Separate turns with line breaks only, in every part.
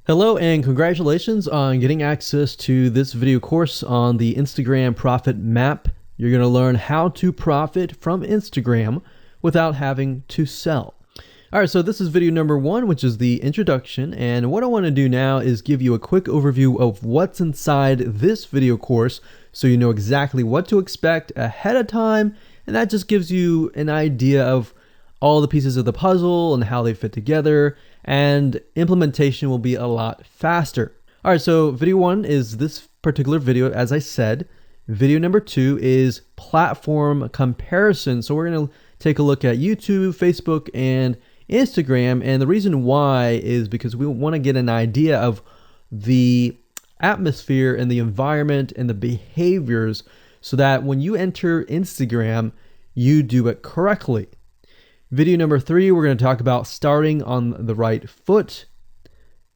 Hello and congratulations on getting access to this video course on the Instagram Profit Map. You're going to learn how to profit from Instagram without having to sell. All right, so this is video number 1, which is the introduction. And what I want to do now is give you a quick overview of what's inside this video course so you know exactly what to expect ahead of time. And that just gives you an idea of all the pieces of the puzzle and how they fit together, and implementation will be a lot faster. All right, so video 1 is this particular video, as I said. Video number 2 is platform comparison. So we're going to take a look at YouTube, Facebook, and Instagram. And the reason why is because we want to get an idea of the atmosphere and the environment and the behaviors so that when you enter Instagram, you do it correctly. Video number 3, we're going to talk about starting on the right foot.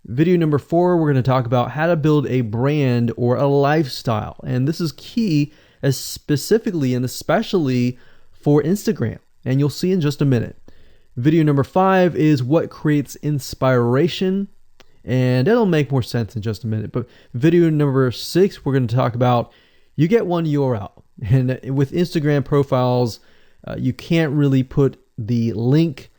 Video number 4, we're going to talk about how to build a brand or a lifestyle. And this is key, as specifically and especially for Instagram. And you'll see in just a minute. Video number 5 is what creates inspiration. And it'll make more sense in just a minute. But video number 6, we're going to talk about you get one URL. And with Instagram profiles, you can't really put the link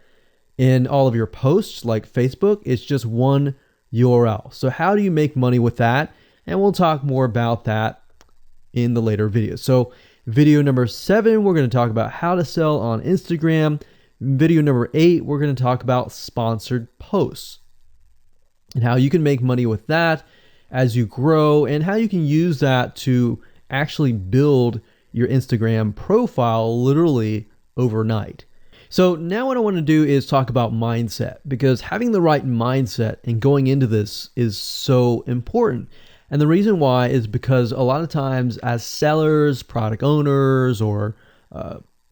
in all of your posts like Facebook. It's just one URL. So how do you make money with that? And we'll talk more about that in the later videos. So video number 7, we're going to talk about how to sell on Instagram. Video number 8, we're going to talk about sponsored posts and how you can make money with that as you grow, and how you can use that to actually build your Instagram profile literally overnight. So now what I want to do is talk about mindset, because having the right mindset and going into this is so important. And the reason why is because a lot of times as sellers, product owners, or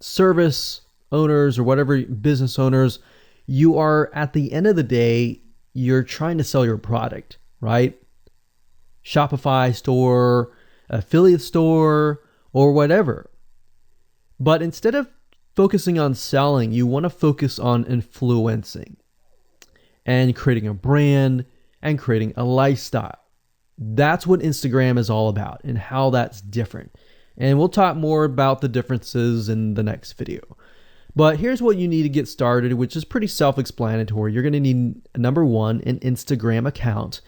service owners, or whatever business owners, you are, at the end of the day, you're trying to sell your product, right? Shopify store, affiliate store, or whatever. But instead of focusing on selling, you want to focus on influencing and creating a brand and creating a lifestyle. That's what Instagram is all about and how that's different. And we'll talk more about the differences in the next video. But here's what you need to get started, which is pretty self-explanatory. You're going to need, number 1, an Instagram account.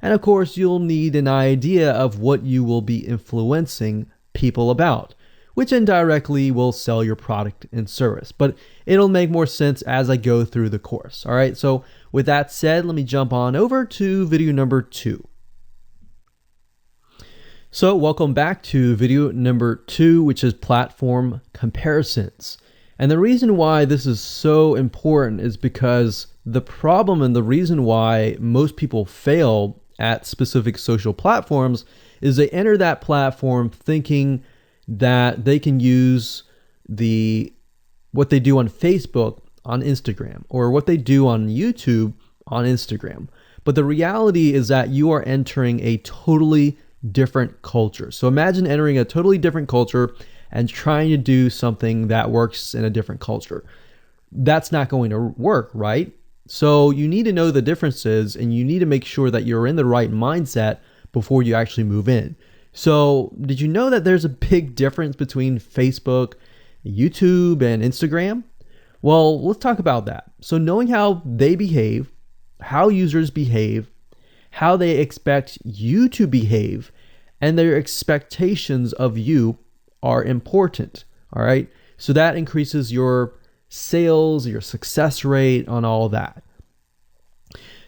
And of course, you'll need an idea of what you will be influencing people about, which indirectly will sell your product and service. But it'll make more sense as I go through the course. All right, so with that said, let me jump on over to video number 2. So welcome back to video number 2, which is platform comparisons. And the reason why this is so important is because the problem and the reason why most people fail at specific social platforms is they enter that platform thinking that they can use what they do on Facebook on Instagram, or what they do on YouTube on Instagram. But the reality is that you are entering a totally different culture. So imagine entering a totally different culture and trying to do something that works in a different culture. That's not going to work, right? So you need to know the differences, and you need to make sure that you're in the right mindset before you actually move in. So did you know that there's a big difference between Facebook, YouTube, and Instagram? Well, let's talk about that. So knowing how they behave, how users behave, how they expect you to behave, and their expectations of you are important. All right. So that increases your sales, your success rate on all that.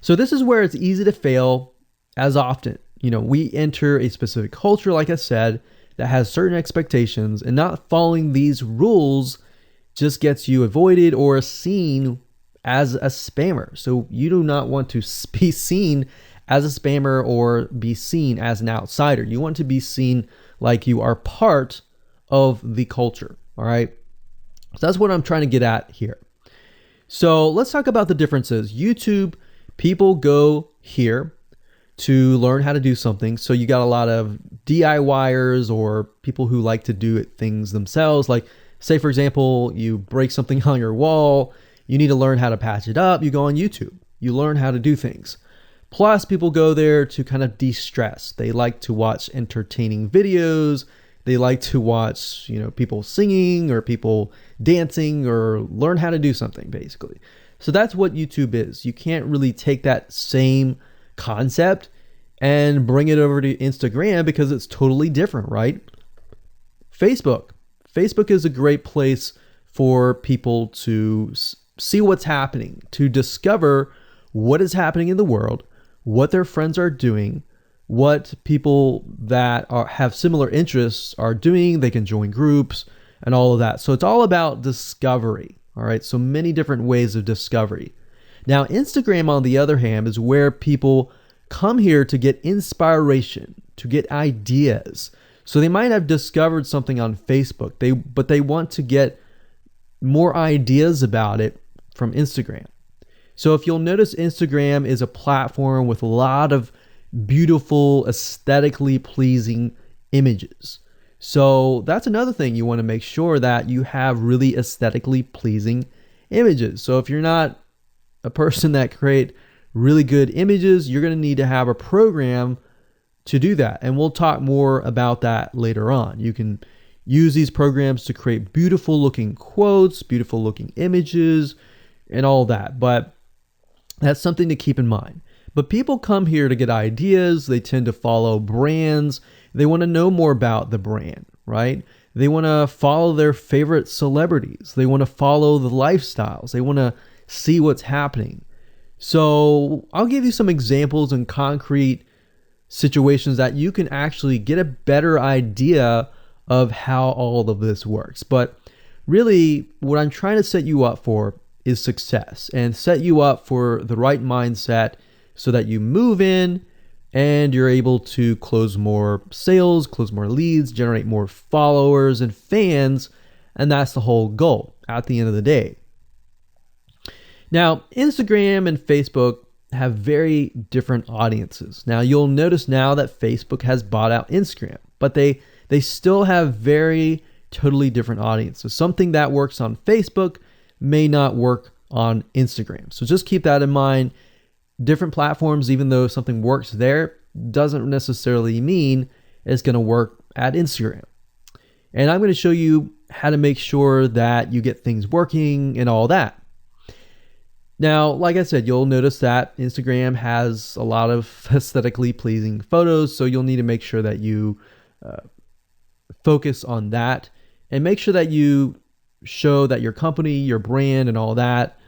So this is where it's easy to fail as often. We enter a specific culture, like I said, that has certain expectations, and not following these rules just gets you avoided or seen as a spammer. So you do not want to be seen as a spammer or be seen as an outsider. You want to be seen like you are part of the culture. All right. So that's what I'm trying to get at here. So let's talk about the differences. YouTube, people go here to learn how to do something. So you got a lot of DIYers, or people who like to do things themselves. Like, say, for example, you break something on your wall, you need to learn how to patch it up. You go on YouTube, you learn how to do things. Plus, people go there to kind of de-stress. They like to watch entertaining videos. They like to watch, people singing or people dancing or learn how to do something, basically. So that's what YouTube is. You can't really take that same concept and bring it over to Instagram because it's totally different, right? Facebook. Facebook is a great place for people to see what's happening, to discover what is happening in the world, what their friends are doing, what people that have similar interests are doing. They can join groups and all of that. So it's all about discovery. All right. So many different ways of discovery. Now, Instagram, on the other hand, is where people come here to get inspiration, to get ideas. So they might have discovered something on Facebook, but they want to get more ideas about it from Instagram. So if you'll notice, Instagram is a platform with a lot of beautiful, aesthetically pleasing images. So that's another thing. You want to make sure that you have really aesthetically pleasing images. So if you're not a person that create really good images, you're going to need to have a program to do that. And we'll talk more about that later on. You can use these programs to create beautiful looking quotes, beautiful looking images, and all that. But that's something to keep in mind. But people come here to get ideas. They tend to follow brands. They want to know more about the brand, right? They want to follow their favorite celebrities. They want to follow the lifestyles. They want to see what's happening. So I'll give you some examples and concrete situations that you can actually get a better idea of how all of this works. But really, what I'm trying to set you up for is success, and set you up for the right mindset so that you move in and you're able to close more sales, close more leads, generate more followers and fans. And that's the whole goal at the end of the day. Now, Instagram and Facebook have very different audiences. Now, you'll notice now that Facebook has bought out Instagram, but they still have very totally different audiences. Something that works on Facebook may not work on Instagram. So just keep that in mind. Different platforms, even though something works there, doesn't necessarily mean it's going to work at Instagram. And I'm going to show you how to make sure that you get things working and all that. Now, like I said, you'll notice that Instagram has a lot of aesthetically pleasing photos, so you'll need to make sure that you focus on that and make sure that you show that your company, your brand, and all that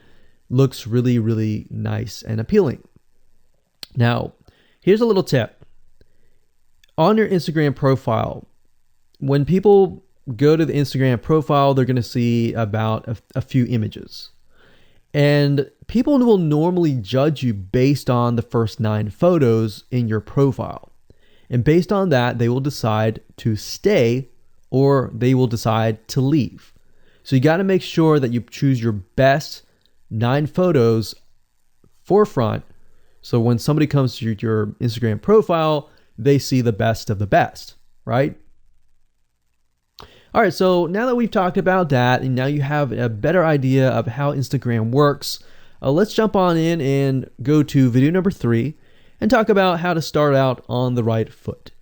looks really, really nice and appealing. Now, here's a little tip. On your Instagram profile, when people go to the Instagram profile, they're going to see about a few images. And people will normally judge you based on the first 9 photos in your profile. And based on that, they will decide to stay or they will decide to leave. So you got to make sure that you choose your best 9 photos forefront. So when somebody comes to your Instagram profile, they see the best of the best, right? All right, so now that we've talked about that, and now you have a better idea of how Instagram works, let's jump on in and go to video number 3 and talk about how to start out on the right foot.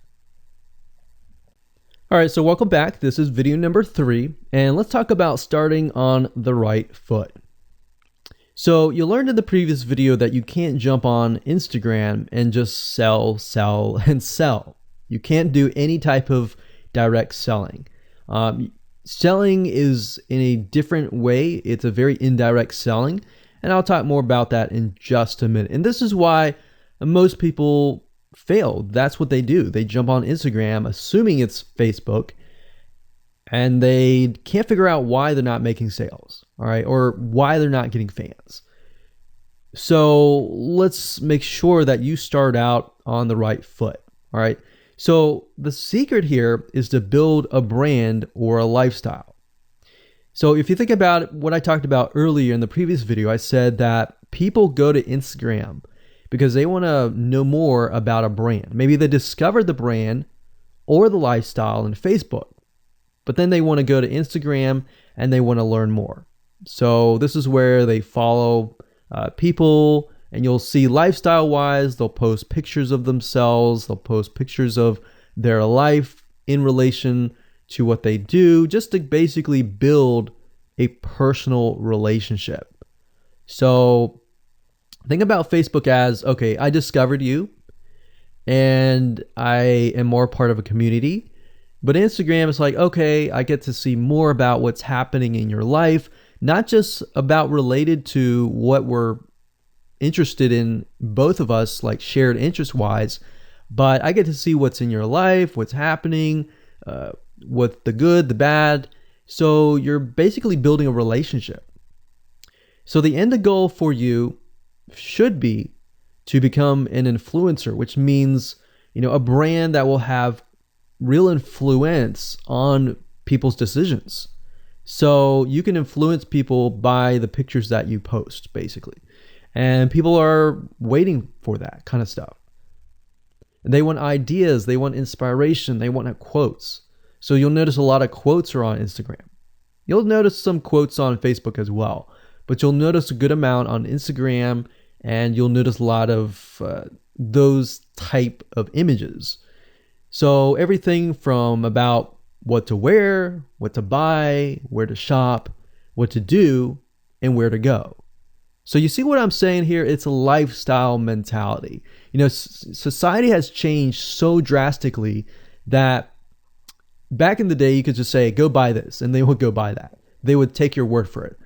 All right, so welcome back. This is video number 3, and let's talk about starting on the right foot. So you learned in the previous video that you can't jump on Instagram and just sell, and sell. You can't do any type of direct selling. Selling is in a different way. It's a very indirect selling, and I'll talk more about that in just a minute. And this is why most people fail. That's what they do. They jump on Instagram assuming it's Facebook, and they can't figure out why they're not making sales, all right, or why they're not getting fans. So let's make sure that you start out on the right foot, all right? So the secret here is to build a brand or a lifestyle. So if you think about what I talked about earlier in the previous video, I said that people go to Instagram because they want to know more about a brand. Maybe they discovered the brand or the lifestyle in Facebook, but then they want to go to Instagram and they want to learn more. So this is where they follow people And you'll see lifestyle wise, they'll post pictures of themselves, they'll post pictures of their life in relation to what they do, just to basically build a personal relationship. So think about Facebook as, okay, I discovered you and I am more part of a community. But Instagram is like, okay, I get to see more about what's happening in your life, not just about related to what we're interested in, both of us, like shared interest wise, but I get to see what's in your life, what's happening, what the good, the bad. So you're basically building a relationship. So the end goal for you should be to become an influencer, which means, a brand that will have real influence on people's decisions. So you can influence people by the pictures that you post, basically. And people are waiting for that kind of stuff. They want ideas, they want inspiration, they want quotes. So you'll notice a lot of quotes are on Instagram. You'll notice some quotes on Facebook as well, but you'll notice a good amount on Instagram, and you'll notice a lot of those type of images. So everything from about what to wear, what to buy, where to shop, what to do, and where to go. So you see what I'm saying here? It's a lifestyle mentality. Society has changed so drastically that back in the day, you could just say, go buy this, and they would go buy that. They would take your word for it.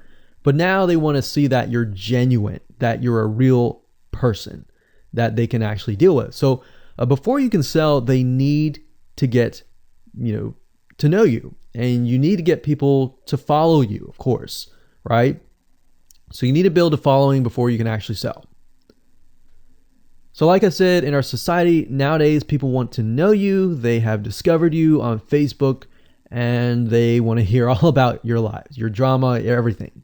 But now they want to see that you're genuine, that you're a real person that they can actually deal with. So before you can sell, they need to get, to know you, and you need to get people to follow you, of course, right? So you need to build a following before you can actually sell. So like I said, in our society nowadays, people want to know you. They have discovered you on Facebook, and they want to hear all about your lives, your drama, everything.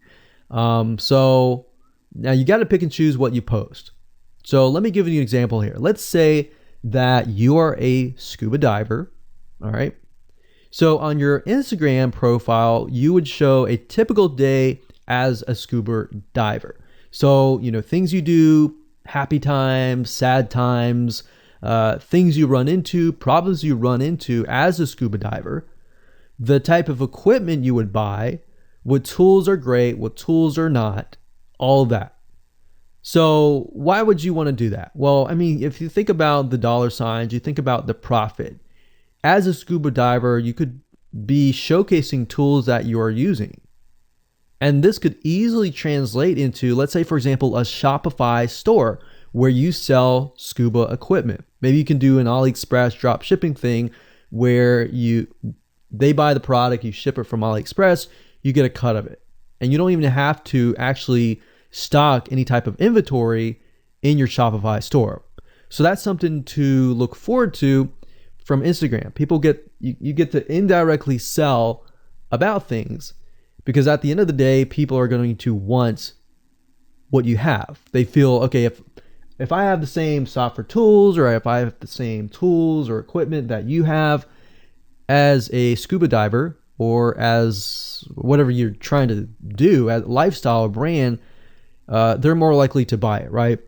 So now you got to pick and choose what you post. So let me give you an example here. Let's say that you are a scuba diver. All right. So on your Instagram profile, you would show a typical day as a scuba diver. So, things you do, happy times, sad times, things you run into, problems you run into as a scuba diver, the type of equipment you would buy, what tools are great, what tools are not, all of that. So why would you want to do that? Well, if you think about the dollar signs, you think about the profit. As a scuba diver, you could be showcasing tools that you are using. And this could easily translate into, let's say, for example, a Shopify store where you sell scuba equipment. Maybe you can do an AliExpress drop shipping thing where they buy the product, you ship it from AliExpress, you get a cut of it. And you don't even have to actually stock any type of inventory in your Shopify store. So that's something to look forward to from Instagram. You get to indirectly sell about things, because at the end of the day, people are going to want what you have. They feel, okay, if I have the same software tools, or if I have the same tools or equipment that you have as a scuba diver, or as whatever you're trying to do, as lifestyle or brand, they're more likely to buy it, right?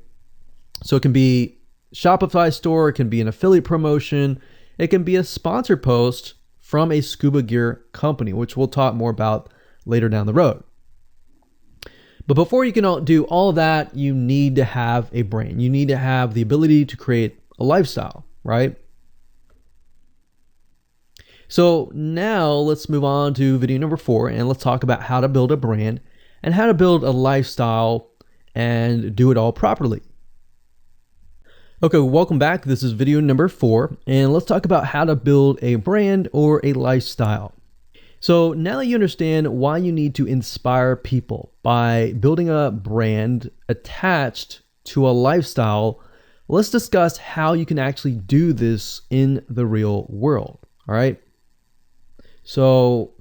So it can be Shopify store, it can be an affiliate promotion, it can be a sponsor post from a scuba gear company, which we'll talk more about later down the road. But before you can do all of that, you need to have a brand. You need to have the ability to create a lifestyle, right? So now let's move on to video number 4, and let's talk about how to build a brand and how to build a lifestyle and do it all properly. Okay, welcome back. This is video number 4, and let's talk about how to build a brand or a lifestyle. So now that you understand why you need to inspire people by building a brand attached to a lifestyle, let's discuss how you can actually do this in the real world. All right. So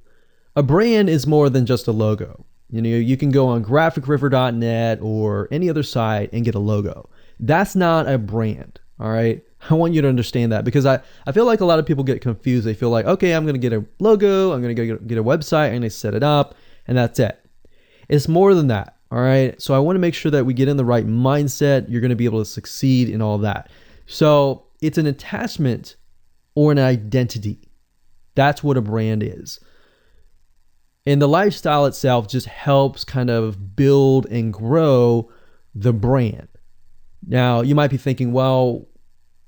a brand is more than just a logo. You can go on graphicriver.net or any other site and get a logo. That's not a brand. All right. I want you to understand that, because I feel like a lot of people get confused. They feel like, okay, I'm going to get a logo, I'm going to get a website, and they set it up, and that's it. It's more than that. All right. So I want to make sure that we get in the right mindset. You're going to be able to succeed in all of that. So it's an attachment or an identity. That's what a brand is. And the lifestyle itself just helps kind of build and grow the brand. Now, you might be thinking, well,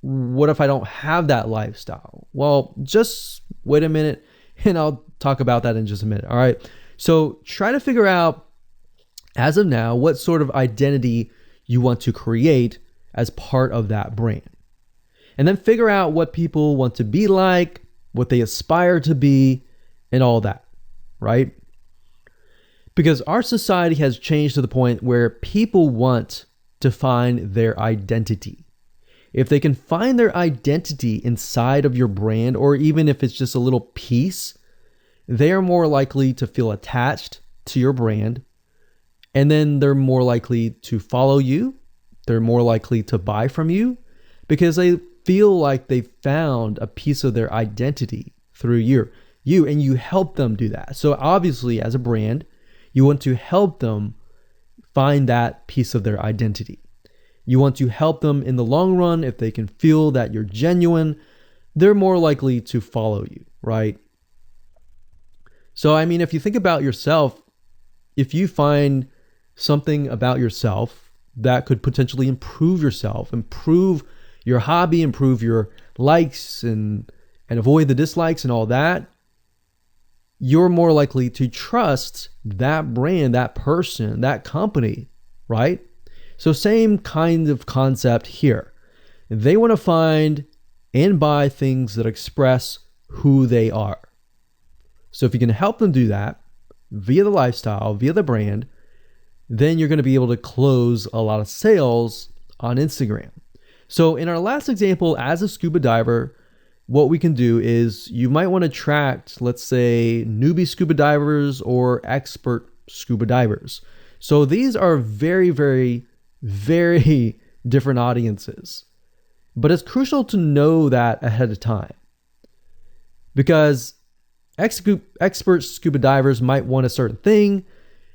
what if I don't have that lifestyle? Well, just wait a minute and I'll talk about that in just a minute. All right. So try to figure out, as of now, what sort of identity you want to create as part of that brand. And then figure out what people want to be like, what they aspire to be, and all that, right? Because our society has changed to the point where people want to find their identity. If they can find their identity inside of your brand, or even if it's just a little piece, they are more likely to feel attached to your brand. And then they're more likely to follow you. They're more likely to buy from you because they feel like they found a piece of their identity through you, and you help them do that. So obviously, as a brand, you want to help them find that piece of their identity. You want to help them in the long run. If they can feel that you're genuine, they're more likely to follow you, right? So, I mean, if you think about yourself, if you find something about yourself that could potentially improve yourself, improve your hobby, improve your likes and avoid the dislikes and all that, you're more likely to trust that brand, that person, that company, right? So same kind of concept here. They want to find and buy things that express who they are. So if you can help them do that via the lifestyle, via the brand, then you're going to be able to close a lot of sales on Instagram. So in our last example, as a scuba diver, what we can do is you might want to attract, let's say, newbie scuba divers or expert scuba divers. So these are very, very, very different audiences. But it's crucial to know that ahead of time, because expert scuba divers might want a certain thing.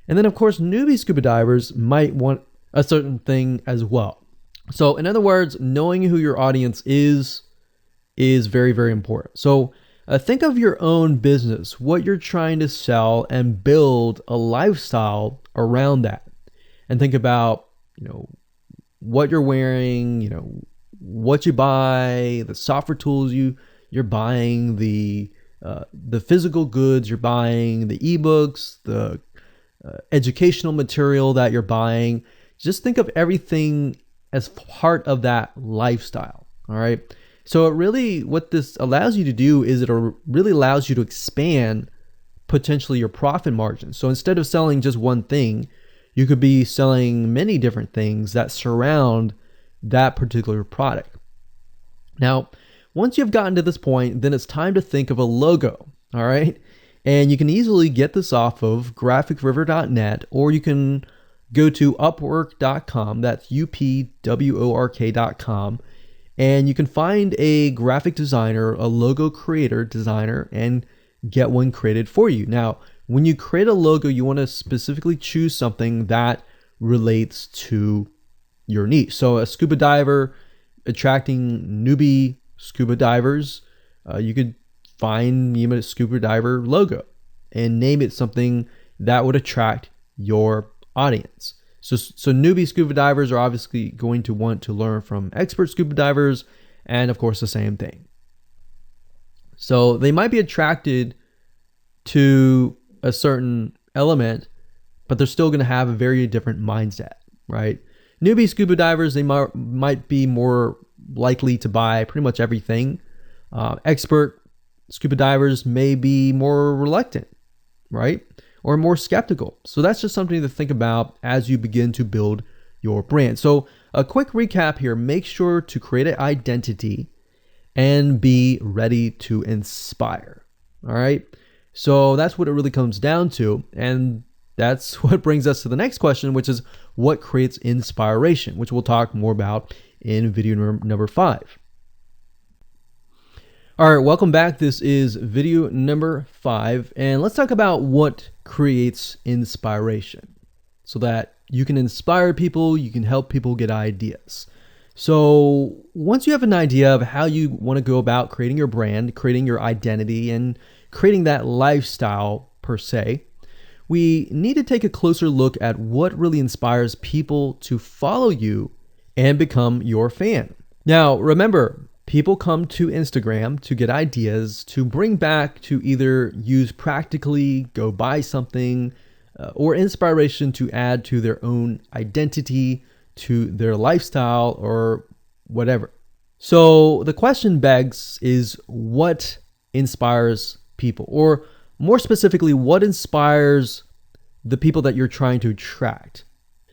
And then, of course, newbie scuba divers might want a certain thing as well. So in other words, knowing who your audience is very, very important. So think of your own business, what you're trying to sell, and build a lifestyle around that. And think about, what you're wearing, what you buy, the software tools you're buying, the physical goods you're buying, the ebooks, the educational material that you're buying. Just think of everything as part of that lifestyle. All right. So what this allows you to do is it really allows you to expand potentially your profit margin. So instead of selling just one thing, you could be selling many different things that surround that particular product. Now, once you've gotten to this point, then it's time to think of a logo. All right. And you can easily get this off of graphicriver.net, or you can go to upwork.com. That's upwork.com. And you can find a graphic designer, a logo creator designer, and get one created for you. Now, when you create a logo, you want to specifically choose something that relates to your niche. So a scuba diver attracting newbie scuba divers, you could find a scuba diver logo and name it something that would attract your audience. So newbie scuba divers are obviously going to want to learn from expert scuba divers, and of course the same thing. So they might be attracted to a certain element, but they're still going to have a very different mindset, right? Newbie scuba divers, they might be more likely to buy pretty much everything. Expert scuba divers may be more reluctant, right? Or more skeptical. So that's just something to think about as you begin to build your brand. So a quick recap here: make sure to create an identity and be ready to inspire. All right. So that's what it really comes down to. And that's what brings us to the next question, which is what creates inspiration, which we'll talk more about in video number 5. All right, welcome back. This is video number 5, and let's talk about what creates inspiration so that You can inspire people, you can help people get ideas. So once you have an idea of how you want to go about creating your brand, creating your identity, and creating that lifestyle per se, we need to take a closer look at what really inspires people to follow you and become your fan. Now, remember, people come to Instagram to get ideas to bring back to either use practically, go buy something, or inspiration to add to their own identity, to their lifestyle, or whatever. So the question begs is, what inspires people? Or more specifically, what inspires the people that you're trying to attract?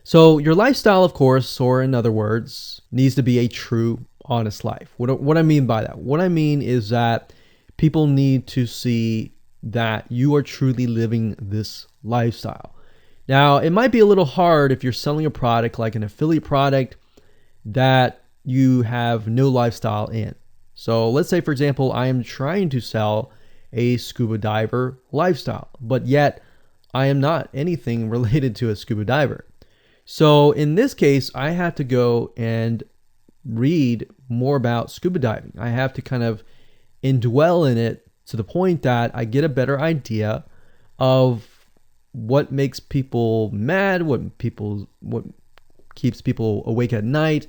So your lifestyle, of course, or in other words, needs to be a true, honest life. What I mean by that? What I mean is that people need to see that you are truly living this lifestyle. Now, it might be a little hard if you're selling a product like an affiliate product that you have no lifestyle in. So let's say, for example, I am trying to sell a scuba diver lifestyle, but yet I am not anything related to a scuba diver. So in this case, I have to go and read more about scuba diving. I have to kind of indwell in it to the point that I get a better idea of what makes people mad, what keeps people awake at night,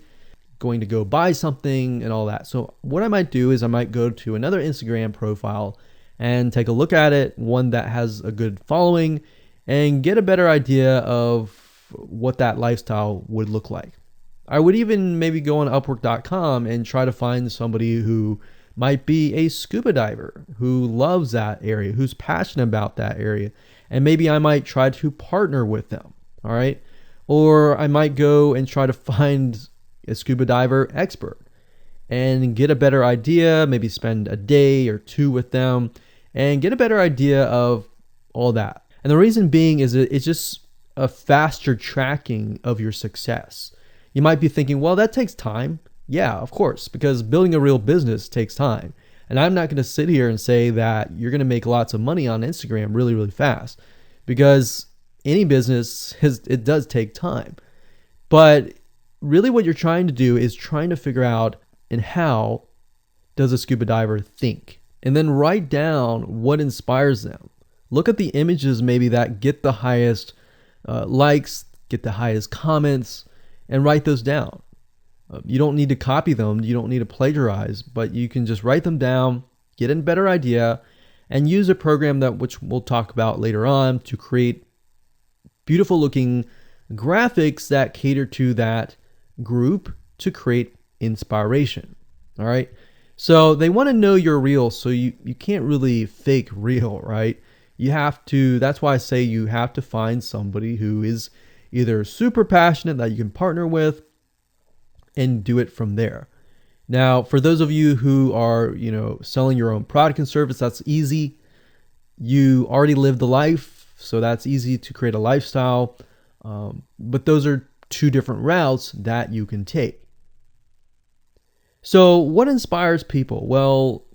going to go buy something and all that. So what I might do is I might go to another Instagram profile and take a look at it, one that has a good following, and get a better idea of what that lifestyle would look like. I would even maybe go on Upwork.com and try to find somebody who might be a scuba diver, who loves that area, who's passionate about that area. And maybe I might try to partner with them, all right? Or I might go and try to find a scuba diver expert and get a better idea, maybe spend a day or two with them and get a better idea of all that. And the reason being is it's just a faster tracking of your success. You might be thinking, well, that takes time. Yeah, of course, because building a real business takes time. And I'm not going to sit here and say that you're going to make lots of money on Instagram really, really fast, because any business it does take time. But really what you're trying to do is trying to figure out, and how does a scuba diver think? And then write down what inspires them. Look at the images maybe that get the highest likes, get the highest comments, and write those down. You don't need to copy them. You don't need to plagiarize, but you can just write them down, get a better idea, and use a program that which we'll talk about later on to create beautiful looking graphics that cater to that group to create inspiration. All right. So they want to know you're real. So you can't really fake real, right? You have to, that's why I say you have to find somebody who is either super passionate that you can partner with and do it from there. Now, for those of you who are, selling your own product and service, that's easy. You already live the life, so that's easy to create a lifestyle. But those are two different routes that you can take. So what inspires people? Well,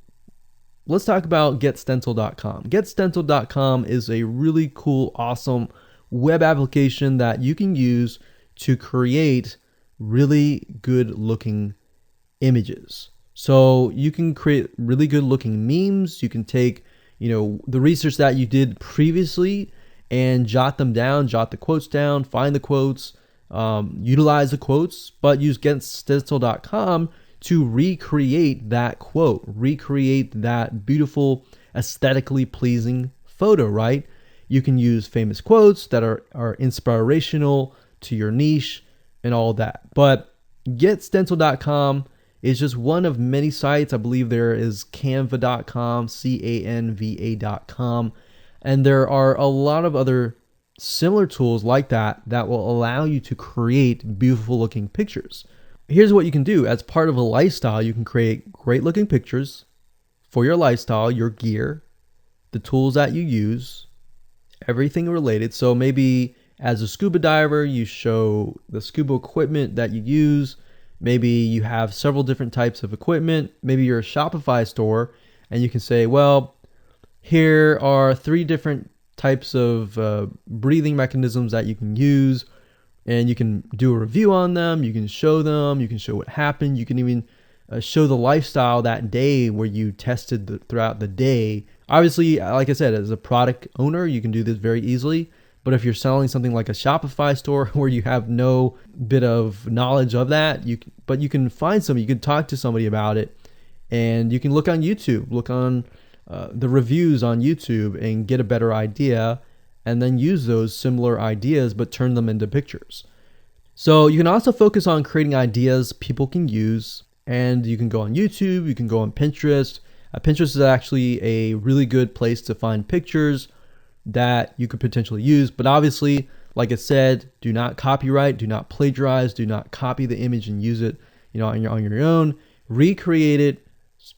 let's talk about GetStencil.com. GetStencil.com is a really cool, awesome web application that you can use to create really good looking images. So you can create really good looking memes. You can take, the research that you did previously and jot them down, jot the quotes down, find the quotes, utilize the quotes, but use GetStencil.com to recreate that quote, recreate that beautiful, aesthetically pleasing photo, right? You can use famous quotes that are inspirational to your niche and all that. But GetStencil.com is just one of many sites. I believe there is Canva.com, Canva.com, and there are a lot of other similar tools like that will allow you to create beautiful looking pictures. Here's what you can do. As part of a lifestyle, you can create great looking pictures for your lifestyle, your gear, the tools that you use, everything related. So maybe as a scuba diver, you show the scuba equipment that you use. Maybe you have several different types of equipment. Maybe you're a Shopify store and you can say, well, here are 3 different types of breathing mechanisms that you can use. and you can do a review on them. You can show them, you can show what happened. You can even show the lifestyle that day where you tested throughout the day. Obviously, like I said, as a product owner, you can do this very easily. But if you're selling something like a Shopify store where you have no bit of knowledge of that, you can find somebody, you can talk to somebody about it, and you can look on YouTube, look on the reviews on YouTube and get a better idea, and then use those similar ideas but turn them into pictures. So you can also focus on creating ideas people can use, and you can go on YouTube, you can go on Pinterest. Pinterest is actually a really good place to find pictures that you could potentially use. But obviously, like I said, do not copyright, do not plagiarize, do not copy the image and use it, on your own. Recreate it,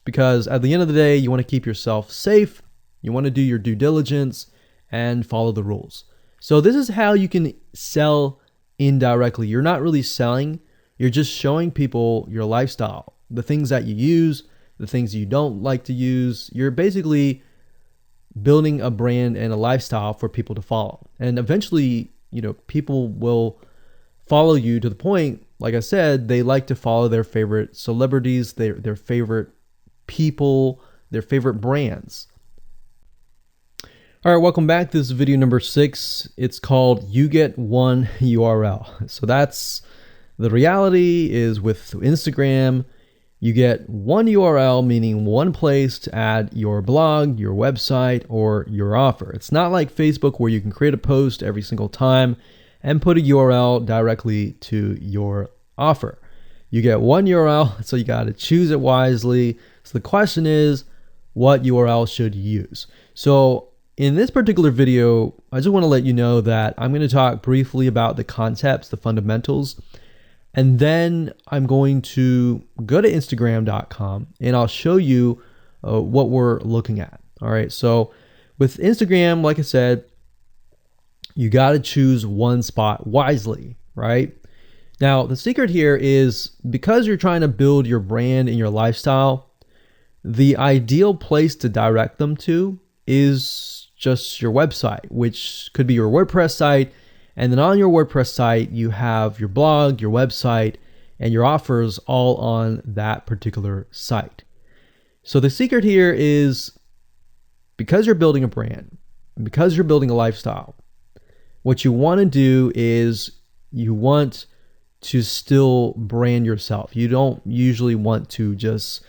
because at the end of the day, you want to keep yourself safe. You want to do your due diligence and follow the rules. So this is how you can sell indirectly. You're not really selling, you're just showing people your lifestyle, the things that you use, the things you don't like to use. You're basically building a brand and a lifestyle for people to follow. And eventually, people will follow you to the point, like I said, they like to follow their favorite celebrities, their favorite people, their favorite brands. All right, welcome back. This is video number 6. It's called You Get One URL. So that's the reality is with Instagram, you get one URL, meaning one place to add your blog, your website, or your offer. It's not like Facebook where you can create a post every single time and put a URL directly to your offer. You get one URL, so you got to choose it wisely. So the question is, what URL should you use? So in this particular video, I just want to let you know that I'm going to talk briefly about the concepts, the fundamentals, and then I'm going to go to Instagram.com and I'll show you what we're looking at. All right, so with Instagram, like I said, you got to choose one spot wisely, right? Now, the secret here is because you're trying to build your brand and your lifestyle, the ideal place to direct them to is just your website, which could be your WordPress site. And then on your WordPress site, you have your blog, your website, and your offers all on that particular site. So the secret here is because you're building a brand, because you're building a lifestyle, what you want to do is you want to still brand yourself. You don't usually want to just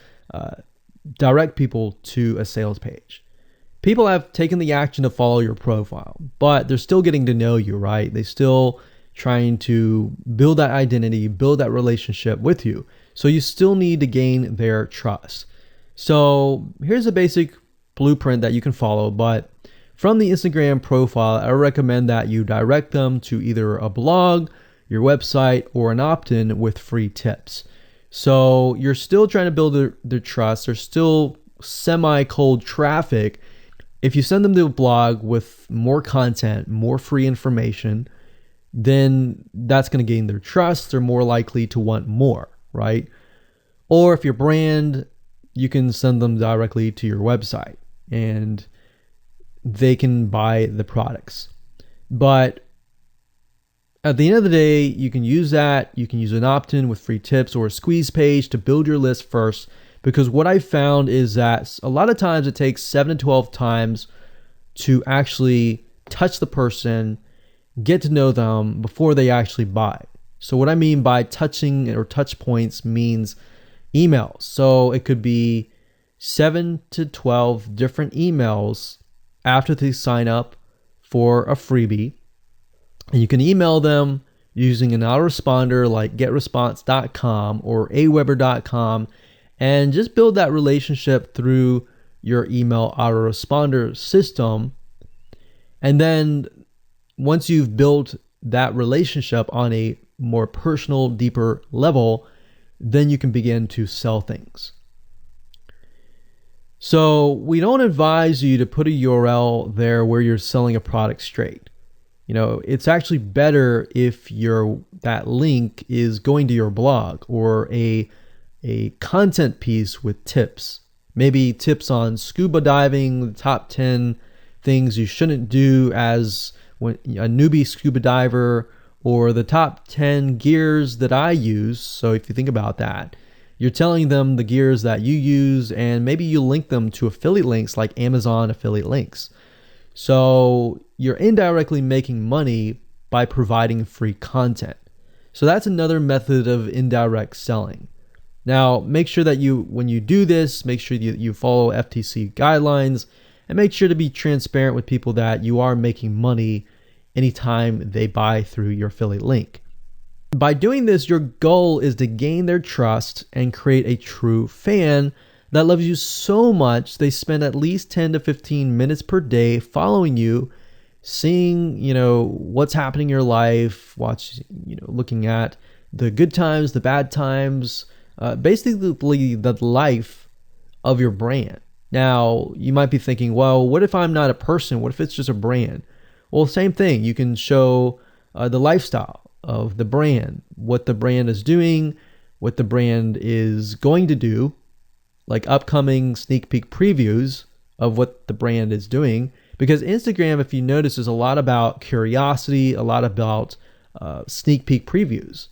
direct people to a sales page. People have taken the action to follow your profile, but they're still getting to know you, right? They're still trying to build that identity, build that relationship with you. So you still need to gain their trust. So here's a basic blueprint that you can follow, but from the Instagram profile, I recommend that you direct them to either a blog, your website, or an opt-in with free tips. So you're still trying to build their trust. There's still semi-cold traffic. If you send them to a blog with more content, more free information, then that's going to gain their trust. They're more likely to want more, right? Or if your brand, you can send them directly to your website and they can buy the products. But at the end of the day, you can use that. You can use an opt-in with free tips or a squeeze page to build your list first. Because what I found is that a lot of times it takes 7 to 12 times to actually touch the person, get to know them before they actually buy. So what I mean by touching or touch points means emails. So it could be 7 to 12 different emails after they sign up for a freebie. And you can email them using an autoresponder like getresponse.com or aweber.com. And just build that relationship through your email autoresponder system. And then once you've built that relationship on a more personal, deeper level, then you can begin to sell things. So we don't advise you to put a URL there where you're selling a product straight. It's actually better if that link is going to your blog or a content piece with tips, maybe tips on scuba diving, the top 10 things you shouldn't do as a newbie scuba diver, or the top 10 gears that I use. So if you think about that, you're telling them the gears that you use, and maybe you link them to affiliate links like Amazon affiliate links. So you're indirectly making money by providing free content. So that's another method of indirect selling. Now, make sure that when you do this, make sure you follow FTC guidelines, and make sure to be transparent with people that you are making money anytime they buy through your affiliate link. By doing this, your goal is to gain their trust and create a true fan that loves you so much they spend at least 10 to 15 minutes per day following you, seeing, what's happening in your life, looking at the good times, the bad times, basically the life of your brand. Now, you might be thinking, well, what if I'm not a person? What if it's just a brand? Well, same thing. You can show the lifestyle of the brand, what the brand is doing, what the brand is going to do, like upcoming sneak peek previews of what the brand is doing. Because Instagram, if you notice, is a lot about curiosity, a lot about sneak peek previews.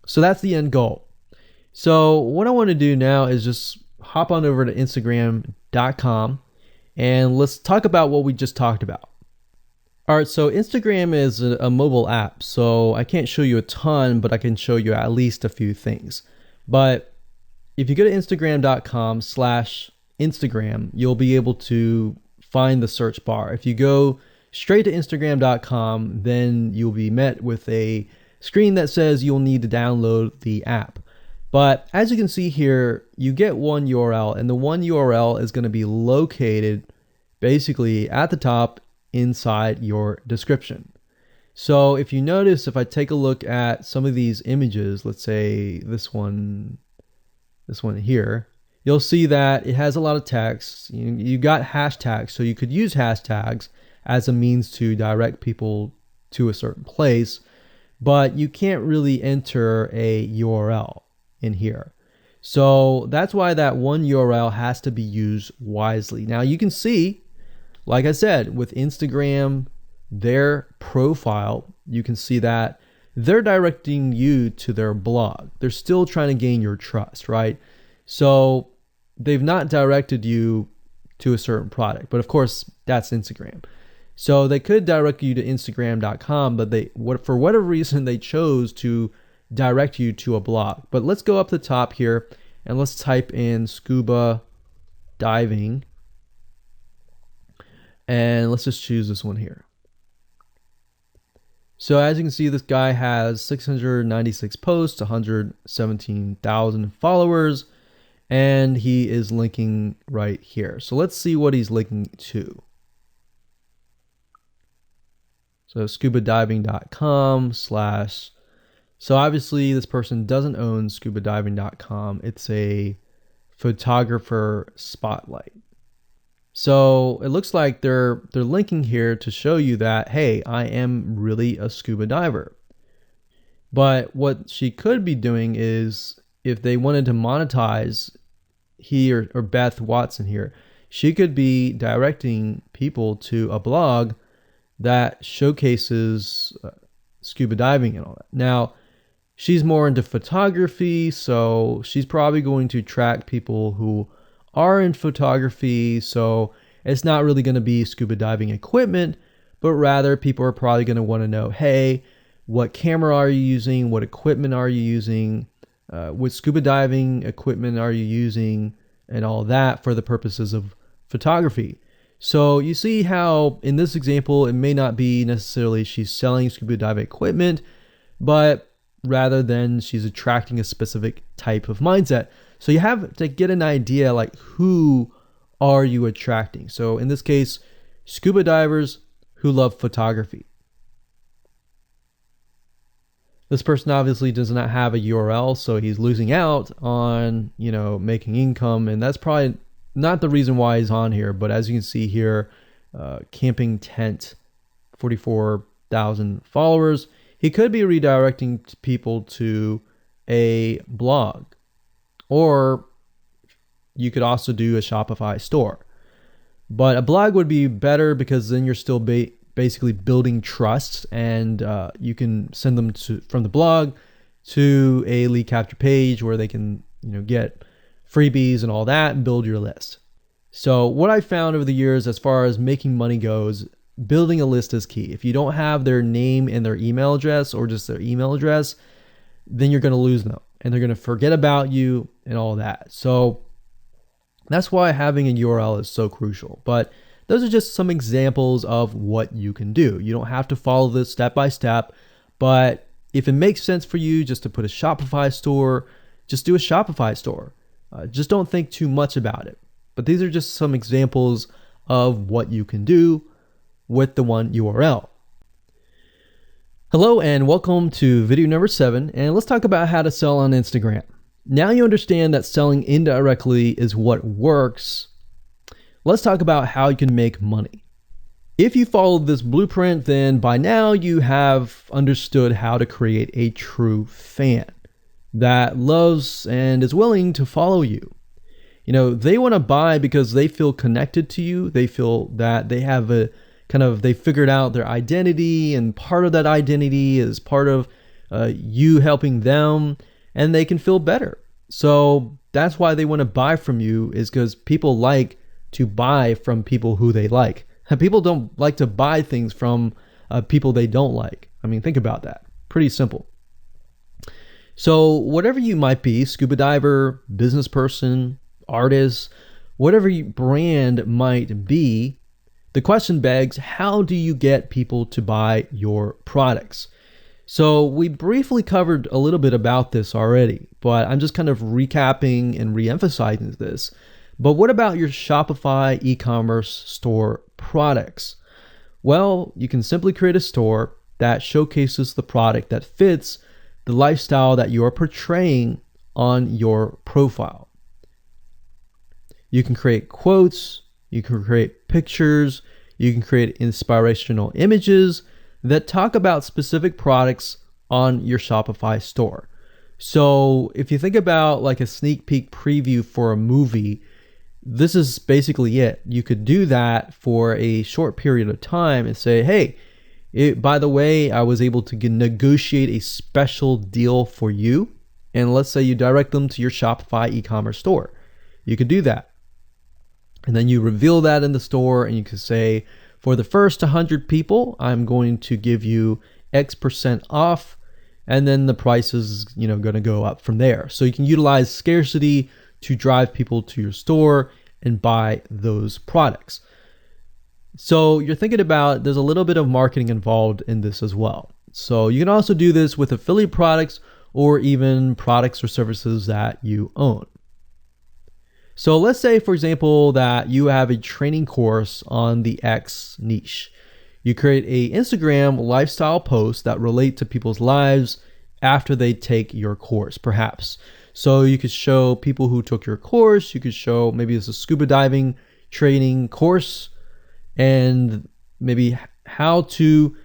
So that's the end goal. So what I want to do now is just hop on over to Instagram.com and let's talk about what we just talked about. All right, so Instagram is a mobile app, so I can't show you a ton, but I can show you at least a few things. But if you go to Instagram.com/Instagram, you'll be able to find the search bar. If you go straight to Instagram.com, then you'll be met with a screen that says you'll need to download the app. But as you can see here, you get one URL, and the one URL is going to be located basically at the top inside your description. So if you notice, if I take a look at some of these images, let's say this one here, you'll see that it has a lot of text. You got hashtags, so you could use hashtags as a means to direct people to a certain place, but you can't really enter a URL in here. So that's why that one URL has to be used wisely. Now you can see, like I said, with Instagram, their profile, you can see that they're directing you to their blog. They're still trying to gain your trust, right? So they've not directed you to a certain product, but of course that's Instagram. So they could direct you to Instagram.com, but for whatever reason, they chose to direct you to a blog. But let's go up the top here and let's type in scuba diving. And let's just choose this one here. So as you can see, this guy has 696 posts, 117,000 followers, and he is linking right here. So let's see what he's linking to. So scubadiving.com/. So obviously this person doesn't own scubadiving.com. It's a photographer spotlight. So it looks like they're linking here to show you that, hey, I am really a scuba diver. But what she could be doing is, if they wanted to monetize he or Beth Watson here, she could be directing people to a blog that showcases scuba diving and all that. Now, she's more into photography, so she's probably going to track people who are in photography. So it's not really going to be scuba diving equipment, but rather people are probably going to want to know, hey, what camera are you using? What equipment are you using? What scuba diving equipment are you using? And all that for the purposes of photography. So you see how in this example, it may not be necessarily she's selling scuba diving equipment, but rather than she's attracting a specific type of mindset. So you have to get an idea, like, who are you attracting? So in this case, scuba divers who love photography. This person obviously does not have a URL, so he's losing out on, making income, and that's probably not the reason why he's on here. But as you can see here, camping tent, 44,000 followers. He could be redirecting people to a blog, or you could also do a Shopify store. But a blog would be better because then you're still basically building trusts, and you can send them from the blog to a lead capture page where they can get freebies and all that and build your list. So what I found over the years as far as making money goes, building a list is key. If you don't have their name and their email address, or just their email address, then you're going to lose them and they're going to forget about you and all that. So that's why having a URL is so crucial. But those are just some examples of what you can do. You don't have to follow this step by step, but if it makes sense for you just to put a Shopify store, just do a Shopify store. Just don't think too much about it. But these are just some examples of what you can do with the one URL. Hello and welcome to video number 7, and let's talk about how to sell on Instagram. Now you understand that selling indirectly is what works. Let's talk about how you can make money. If you followed this blueprint, then by now you have understood how to create a true fan that loves and is willing to follow you. They want to buy because they feel connected to you. They feel that they have they figured out their identity, and part of that identity is part of you helping them, and they can feel better. So that's why they want to buy from you, is because people like to buy from people who they like. People don't like to buy things from people they don't like. I mean, think about that. Pretty simple. So whatever you might be, scuba diver, business person, artist, whatever your brand might be, the question begs, how do you get people to buy your products? So we briefly covered a little bit about this already, but I'm just kind of recapping and re-emphasizing this. But what about your Shopify e-commerce store products? Well, you can simply create a store that showcases the product that fits the lifestyle that you are portraying on your profile. You can create quotes, you can create pictures, you can create inspirational images that talk about specific products on your Shopify store. So if you think about like a sneak peek preview for a movie, this is basically it. You could do that for a short period of time and say, hey, by the way, I was able to negotiate a special deal for you. And let's say you direct them to your Shopify e-commerce store. You could do that. And then you reveal that in the store, and you can say, for the first 100 people, I'm going to give you X% off, and then the price is, going to go up from there. So you can utilize scarcity to drive people to your store and buy those products. So you're thinking about, there's a little bit of marketing involved in this as well. So you can also do this with affiliate products or even products or services that you own. So let's say, for example, that you have a training course on the X niche. You create a Instagram lifestyle post that relate to people's lives after they take your course, perhaps. So you could show people who took your course, you could show maybe it's a scuba diving training course, and maybe how to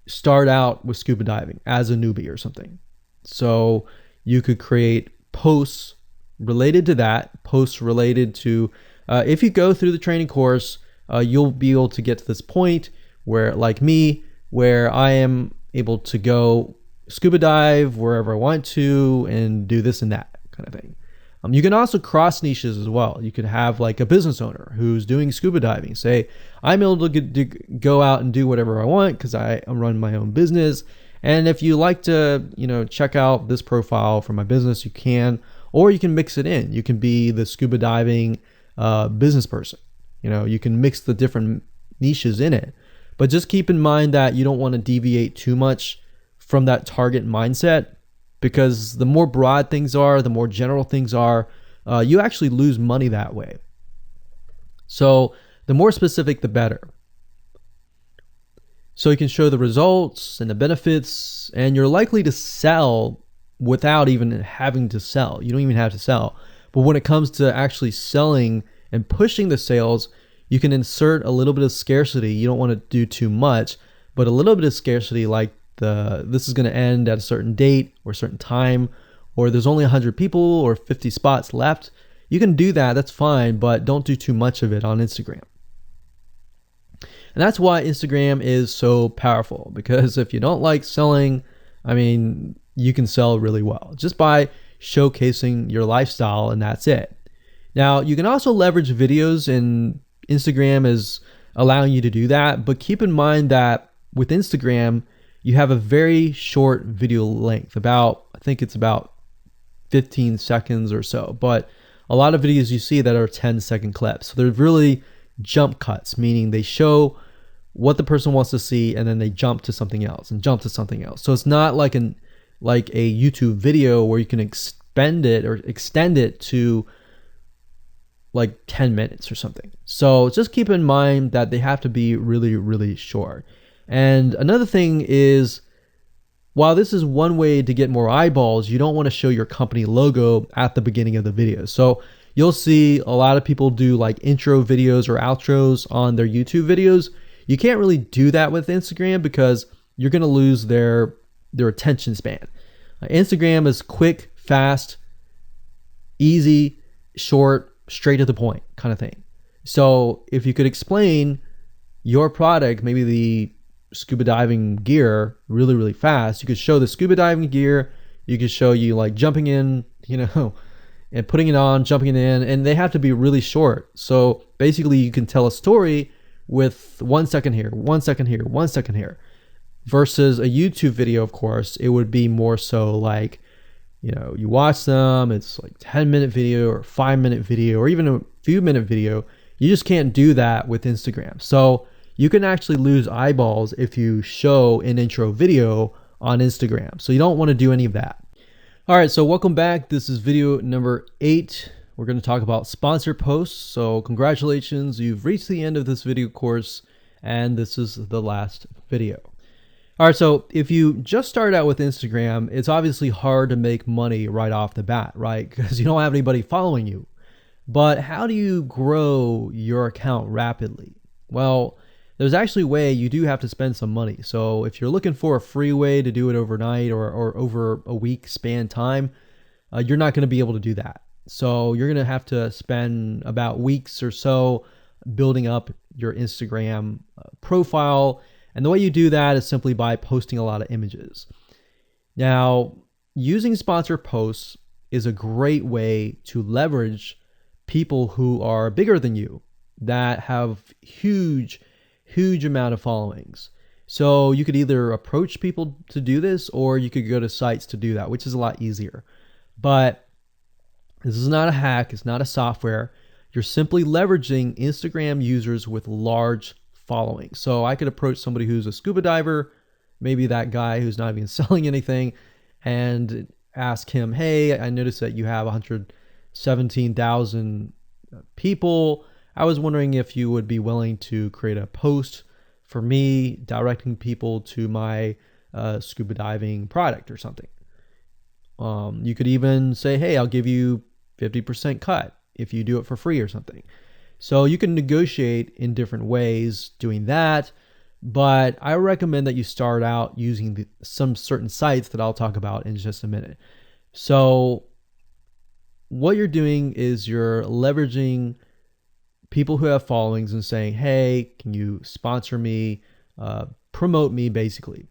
start out with scuba diving as a newbie or something. So you could create posts related to that, posts related to, if you go through the training course, you'll be able to get to this point where, like me, where I am able to go scuba dive wherever I want to and do this and that kind of thing. You can also cross niches as well. You could have like a business owner who's doing scuba diving. Say, I'm able to go out and do whatever I want because I run my own business. And if you like to, check out this profile for my business, you can, or you can mix it in. You can be the scuba diving business person. You can mix the different niches in it. But just keep in mind that you don't want to deviate too much from that target mindset, because the more broad things are, the more general things are, you actually lose money that way. So the more specific, the better. So you can show the results and the benefits, and you're likely to sell without even having to sell. You don't even have to sell. But when it comes to actually selling and pushing the sales, you can insert a little bit of scarcity. You don't want to do too much, but a little bit of scarcity, like this is going to end at a certain date or a certain time, or there's only 100 people or 50 spots left. You can do that, that's fine, but don't do too much of it on Instagram. And that's why Instagram is so powerful, because if you don't like selling, I mean, you can sell really well just by showcasing your lifestyle, and that's it. Now, you can also leverage videos, and Instagram is allowing you to do that, but keep in mind that with Instagram, you have a very short video length, I think it's about 15 seconds or so, but a lot of videos you see that are 10-second clips. So they're really jump cuts, meaning they show what the person wants to see and then they jump to something else and jump to something else. So it's not like a YouTube video where you can extend it to like 10 minutes or something. So just keep in mind that they have to be really, really short. And another thing is, while this is one way to get more eyeballs, you don't want to show your company logo at the beginning of the video. So you'll see a lot of people do like intro videos or outros on their YouTube videos. You can't really do that with Instagram because you're going to lose their attention span. Instagram is quick, fast, easy, short, straight to the point kind of thing. So if you could explain your product, maybe the scuba diving gear, really, really fast, you could show the scuba diving gear, you could show you like jumping in, and putting it on, jumping in, and they have to be really short. So basically you can tell a story with 1 second here, 1 second here, 1 second here, versus a YouTube video. Of course, it would be more so like, you watch them, it's like 10-minute video or 5-minute video or even a few minute video. You just can't do that with Instagram. So you can actually lose eyeballs if you show an intro video on Instagram. So you don't want to do any of that. All right, so welcome back. This is video number 8. We're going to talk about sponsored posts. So congratulations, you've reached the end of this video course, and this is the last video. All right, so if you just started out with Instagram, it's obviously hard to make money right off the bat, right? Because you don't have anybody following you. But how do you grow your account rapidly? Well, there's actually a way. You do have to spend some money. So if you're looking for a free way to do it overnight or over a week span time, you're not going to be able to do that. So you're going to have to spend about weeks or so building up your Instagram profile. And the way you do that is simply by posting a lot of images. Now, using sponsored posts is a great way to leverage people who are bigger than you, that have huge amount of followings. So you could either approach people to do this, or you could go to sites to do that, which is a lot easier. But this is not a hack. It's not a software. You're simply leveraging Instagram users with large followings. So I could approach somebody who's a scuba diver, maybe that guy who's not even selling anything, and ask him, hey, I noticed that you have 117,000 people. I was wondering if you would be willing to create a post for me directing people to my scuba diving product or something. You could even say, hey, I'll give you 50% cut if you do it for free or something. So you can negotiate in different ways doing that. But I recommend that you start out using some certain sites that I'll talk about in just a minute. So what you're doing is you're leveraging people who have followings and saying, hey, can you sponsor me, promote me, basically.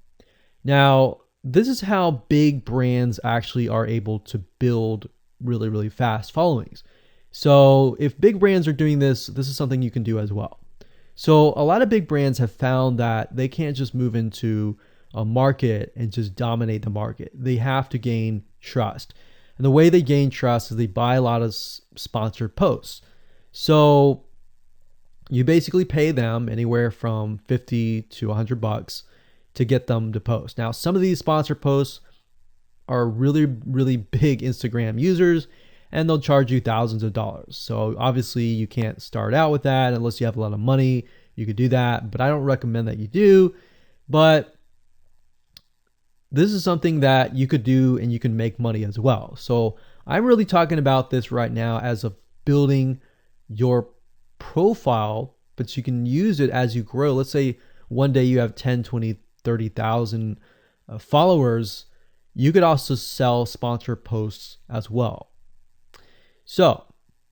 Now, this is how big brands actually are able to build really, really fast followings. So if big brands are doing this, this is something you can do as well. So a lot of big brands have found that they can't just move into a market and just dominate the market. They have to gain trust. And the way they gain trust is they buy a lot of sponsored posts. So you basically pay them anywhere from $50 to $100 to get them to post. Now, some of these sponsored posts are really, really big Instagram users, and they'll charge you thousands of dollars. So obviously you can't start out with that unless you have a lot of money. You could do that, but I don't recommend that you do. But this is something that you could do and you can make money as well. So I'm really talking about this right now as of building your profile, but you can use it as you grow. Let's say one day you have 10, 20, 30,000 followers. You could also sell sponsored posts as well. So,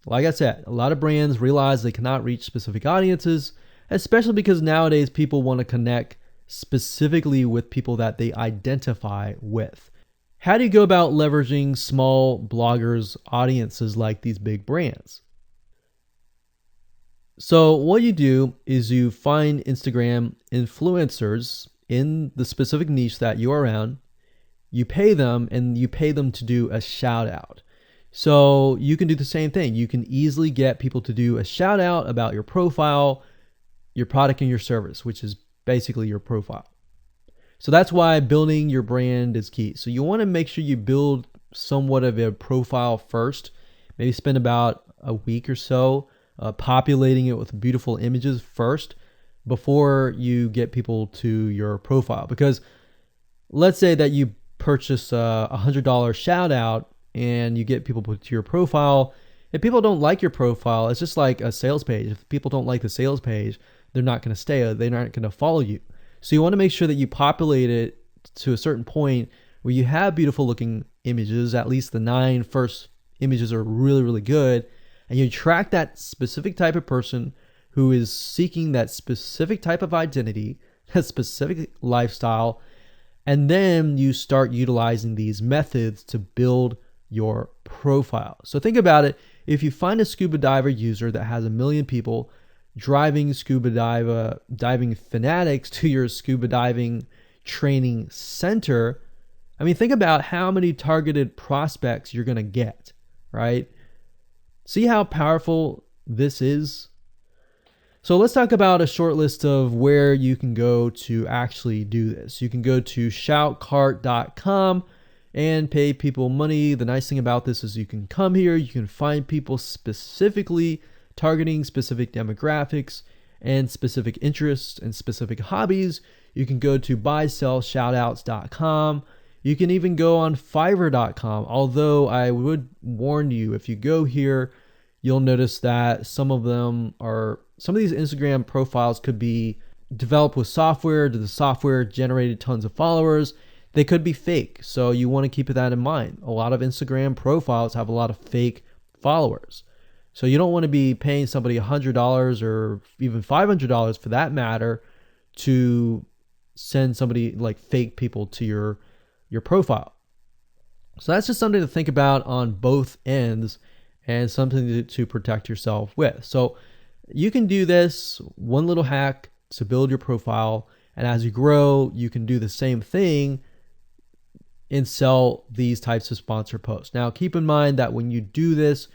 like I said, a lot of brands realize they cannot reach specific audiences. especially because nowadays people want to connect specifically with people that they identify with. How do you go about leveraging small bloggers' audiences like these big brands? So what you do is you find Instagram influencers in the specific niche that you are around. You pay them, and you pay them to do a shout out. So you can do the same thing. You can easily get people to do a shout out about your profile, your product, and your service, which is basically your profile. So that's why building your brand is key. So you want to make sure you build somewhat of a profile first. Maybe spend about a week or so populating it with beautiful images first before you get people to your profile. Because let's say that you purchase a $100 shout out and you get people to your profile. If people don't like your profile, it's just like a sales page. If people don't like the sales page, they're not going to stay. They're not going to follow you. So you want to make sure that you populate it to a certain point where you have beautiful looking images. At least the 9 first images are really, really good. And you attract that specific type of person who is seeking that specific type of identity, that specific lifestyle. And then you start utilizing these methods to build your profile. So think about it. If you find a scuba diver user that has 1 million people driving scuba diving fanatics to your scuba diving training center, I mean, think about how many targeted prospects you're going to get, right? See how powerful this is? So let's talk about a short list of where you can go to actually do this. You can go to shoutcart.com and pay people money. The nice thing about this is you can come here, you can find people specifically targeting specific demographics and specific interests and specific hobbies. You can go to buysellshoutouts.com. You can even go on fiverr.com. Although I would warn you, if you go here, you'll notice that some of these Instagram profiles could be developed with software. The software generated tons of followers. They could be fake. So you want to keep that in mind. A lot of Instagram profiles have a lot of fake followers. So you don't want to be paying somebody $100 or even $500 for that matter to send somebody like fake people to your profile. So that's just something to think about on both ends and something to protect yourself with. So you can do this one little hack to build your profile. And as you grow, you can do the same thing and sell these types of sponsor posts. Now, keep in mind that when you do this,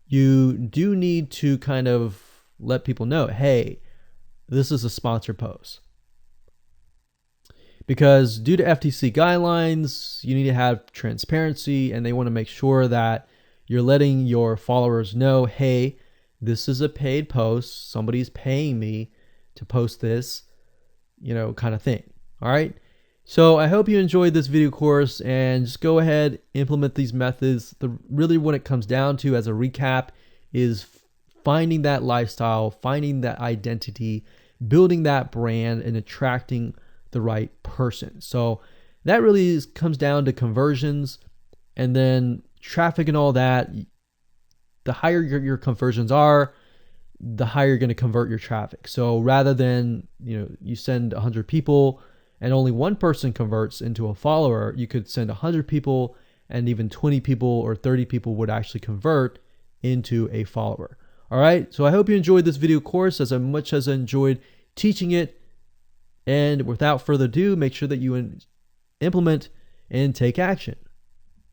you do need to kind of let people know, hey, this is a sponsor post. Because due to FTC guidelines, you need to have transparency, and they want to make sure that you're letting your followers know, hey, this is a paid post. Somebody's paying me to post this, kind of thing. All right. So I hope you enjoyed this video course, and just go ahead, implement these methods. Really what it comes down to as a recap is finding that lifestyle, finding that identity, building that brand, and attracting the right person. So that really comes down to conversions, and then traffic and all that. The higher your conversions are, the higher you're going to convert your traffic. So rather than, you send 100 people and only one person converts into a follower, you could send 100 people and even 20 people or 30 people would actually convert into a follower. All right. So I hope you enjoyed this video course as much as I enjoyed teaching it. And without further ado, make sure that you implement and take action.